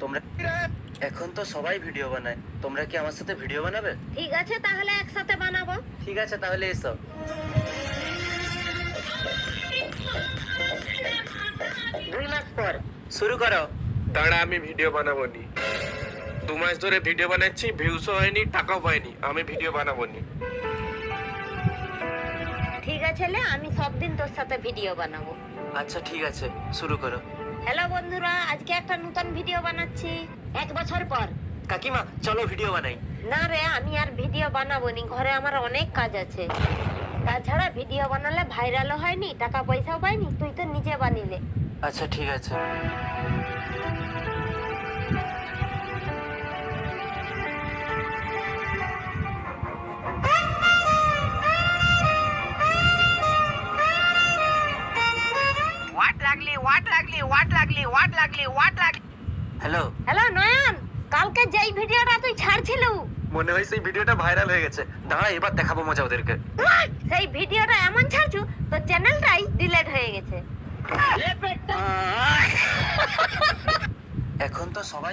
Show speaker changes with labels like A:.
A: তোমরা এখন তো সবাই ভিডিও বানায়, তোমরা কি আমার সাথে ভিডিও বানাবে?
B: ঠিক আছে, তাহলে একসাথে বানাবো।
A: ঠিক আছে, তাহলে এসো।
B: দুই মাস পর
A: শুরু করো।
C: দাঁড়া, আমি ভিডিও বানাবো নি। 2 মাস ধরে ভিডিও বানাচ্ছি, ভিউসও হয়নি, টাকাও পাইনি। আমি ভিডিও বানাবো নি।
B: ঠিক আছে লে, আমি সব দিন তোর সাথে ভিডিও বানাবো।
A: আচ্ছা ঠিক আছে, শুরু করো।
B: হ্যালো বন্ধুরা, আজকে একটা নতুন ভিডিও বানাচ্ছি 1 বছর পর।
A: কাকিমা চলো ভিডিও বানাই।
B: না রে, আমি আর ভিডিও বানাবো নি, ঘরে আমার অনেক কাজ আছে। তাছাড়া ভিডিও বানালে ভাইরালও হয়নি, টাকা পয়সাও পাইনি, তুই তো নিজে বানিলে।
A: আচ্ছা ঠিক আছে। হ্যালো।
B: হ্যালো নয়ন, কালকে যেই ভিডিওটা তুই ছাড়ছিল,
A: মনে হয় সেই ভিডিওটা ভাইরাল হয়ে গেছে। দাঁড়া, এবার দেখাবো মজা ওদেরকে।
B: সেই ভিডিওটা এমন ছাড়ছু তো চ্যানেলটাই ডিলিট হয়ে গেছে।
A: এখন তো সবাই